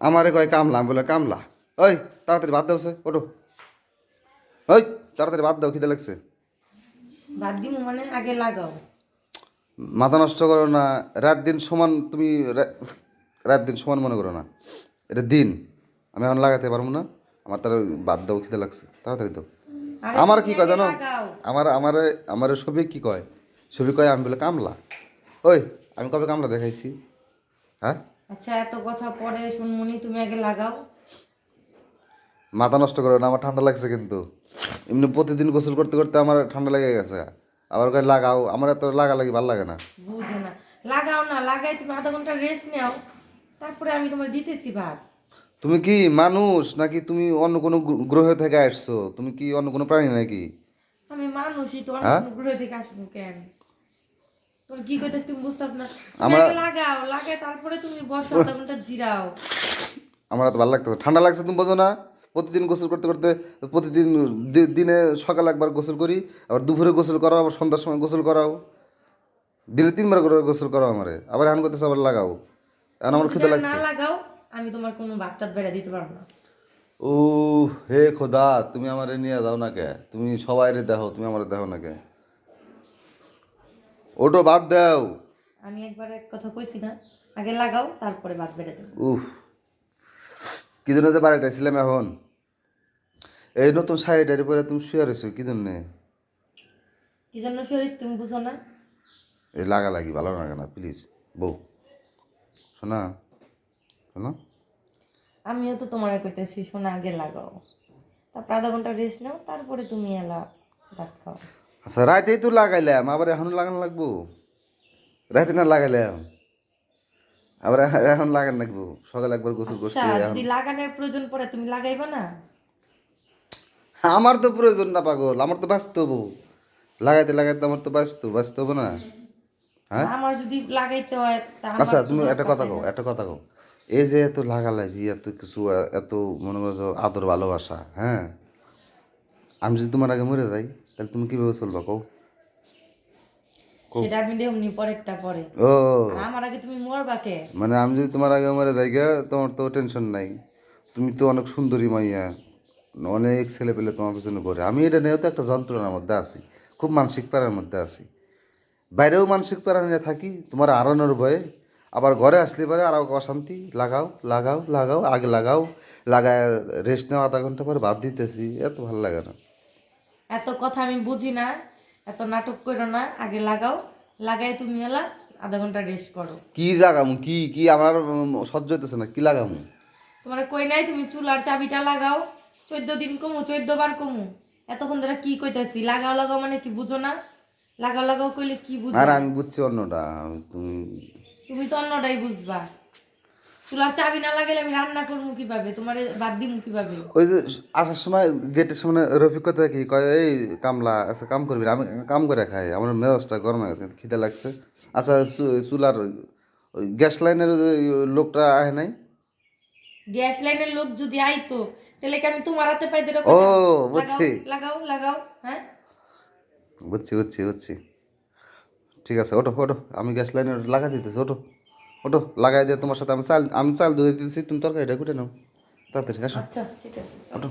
আমারে কয় কামলা, আমি বলে কামলা। ওই তাড়াতাড়ি ভাত দাও, ওটো। ওই তাড়াতাড়ি ভাত দাও, খিদে লাগছে। বাদ দিমু মানে আগে লাগাও। মাথা নষ্ট করো না। রাত দিন সমান, তুমি রাত দিন সমান মনে করো না। এটা দিন, আমি এখন লাগাতে পারবো না। আমার তার বাদ দাও, খিদে লাগছে, তাড়াতাড়ি দাও। আরে আমার তুমি কি কয় আগে জানো? লাগাও। আমার সবিক কি কয়? সবিক কয় আমি বলে কামলা। ওই আমি কবে কামলা দেখাইছি? হ্যাঁ, আচ্ছা এত কথা পরে শুনমুনি, তুমি আগে লাগাও। মাথা নষ্ট করো না, আমার ঠান্ডা লাগছে কিন্তু। এমনি প্রতিদিন গোসল করতে করতে আমার ঠান্ডা লেগে গেছে। আবার কয় লাগাও, আমার এত লাগালাগি ভালো লাগে না। বুঝে না, লাগাও না, লাগাই তুমি আধা ঘন্টা রেস্ট নাও, তারপরে আমি তোমার দিতেছি ভাত। তুমি কি মানুষ নাকি তুমি অন্য কোনো গ্রহ থেকে আসছো? তুমি কি অন্য কোনো প্রাণী নাকি? আমি মানুষই তো, অন্য হ্যাঁ, কোনো গ্রহ থেকে আসবো কেন? তোর কি কইতাছ তুমি বুঝতাছ না? তুমি আমরা আগে লাগাও, লাগাই তারপরে তুমি বসো, আধা ঘন্টা জিরাও। আমার এত ভালো লাগতেছে, ঠান্ডা লাগছে, তুমি বোঝো না? প্রতিদিন গোসল করতে করতে, প্রতিদিন দিনে সকালে একবার গোসল করি, আবার দুপুরে গোসল করাও, আবার সন্ধ্যার সময় গোসল করাও। দিনে 3বার করে গোসল করাও আমারে, আবার এখন করতেছে আবার লাগাও। এখন তুমি আমার যদি খিদে আর না লাগছে। লাগাও, আমি তোমার কোনো ভাত টাত বেড়া দিতে পারবো না। ও হে খোদা, তুমি আমারে নিয়ে যাও না কে? তুমি সবাইরে দেখো, তুমি আমারে দেখো না কে? ওটো বাদ দাও। আমি একবার এক কথা কইছি না, আগে লাগাও তারপরে ভাত বেড়ে দেবো। উফ, কি জন্য যে বাড়িতে আসছিলাম এখন? এই নতুন শাড়িটারি পরে তুমি শুয়ে রয়েছো কি জন্যে? কি জন্য শরীর তুমি বুঝো না? এই লাগালাগি ভালো লাগে না, প্লিজ বউ। শোনা, শোনো। আমিও তো তোমার কইতেছি শোনা আগে লাগাও, তারপর আধা ঘন্টা রেস্ট নাও, তারপরে তুমি এলা ভাত খাও। আচ্ছা রাতেই তো লাগাইলাম, আবার এখনো লাগানো লাগবো? রাতে না লাগাইলাম, আবার এখন লাগান লাগবো? সকালে একবার গোসল আচ্ছা করছি এখন। যদি লাগানোর প্রয়োজন পড়ে তুমি লাগাইবা না? আমার তো প্রয়োজন না পাগল, আমার তো বাঁচতে হবো। লাগাইতে লাগাইতে আমার তো বাঁচতে হবো না? আর হ্যাঁ। আমার যদি লাগাইতে হয় তা আচ্ছা আমার তো তুমি একটা দরকার, কথা তাই কও, না? একটা কথা কও। এই যে এত লাগালাগি, এত কিছু, এত মনে করো আদর ভালোবাসা, হ্যাঁ, আমি যদি তোমার আগে মরে যাই, তাহলে তুমি কীভাবে চলবা কও? কও। সেটা আমি দেমনি পরেরটা পরে। আর ও, আমার আগে তুমি মরবা কে? মানে আমি যদি তোমার আগে মরে যাই গা, তোমার তো টেনশন নাই। তুমি তো অনেক সুন্দরী মাইয়া, অনেক ছেলে পেলে তোমার পেছনে করে। আমি এটা নিয়েও তো একটা যন্ত্রণার মধ্যে আছি, খুব মানসিক প্যারার মধ্যে আছি। বাইরেও মানসিক প্যারা নিয়ে থাকি তোমার হারানোর ভয়ে। আবার ঘরে আসলে পরে আর অশান্তি। লাগাও লাগাও লাগাও, আগে লাগাও, লাগায় রেস্ট নেওয়া আধা ঘন্টা পরে বাদ দিতেছি, এত ভালো লাগে না। এত কথা আমি বুঝি না, এত নাটক করো না, আগে লাগাও, লাগাই তুমি এলা আধা ঘন্টা রেস্ট করো। কি লাগামু? কি কি আমার সহ্য হইতেছে না, কি লাগামু? তোমার কই নাই তুমি চুলার চাবিটা লাগাও, 14 দিন কমু, 14বার কমু। এতক্ষণ ধরে কি কইতাছি লাগাও লাগাও মানে কি বুঝো না? লাগাও লাগাও কইলে কি আর বুঝাই? আমি বুঝছি অন্যটা, তুমি। তুমি তো অন্যটাই বুঝবা। চুলার চাবি না লাগাইলে আমি রান্না করবো কিভাবে, তোমার বাদ দিমু কিভাবে? ওই যে আসার সময় গেটের সামনে রফিক কথা কি কয়, এই কামলা আচ্ছা কাম করবি না? আমি কাম করে খাই, আমার মেজাজটা গরম হয়ে গেছে, খিদে লাগছে। আচ্ছা চুলার ওই গ্যাস লাইনের লোকটা আহে নাই? গ্যাস লাইনের লোক যদি আইতো, তাহলে কি আমি তোমার হাতে পাই দিয়ে ও, কইতাম লাগাও বুঝছি লাগাও লাগাও? হ্যাঁ, বুঝছি বুঝছি বুঝছি। ঠিক আছে, ওঠো ওঠো, আমি গ্যাস লাইনে লাগাই দিতেছি, ওঠো। ওঠো, লাগাই দিয়ে তোমার সাথে আমি চাল ধুয়ে দিতেছি, তুমি তরকারিটা কুটে নাও, তাড়াতাড়ি আসো। আচ্ছা ঠিক আছে, চলো। ওঠো।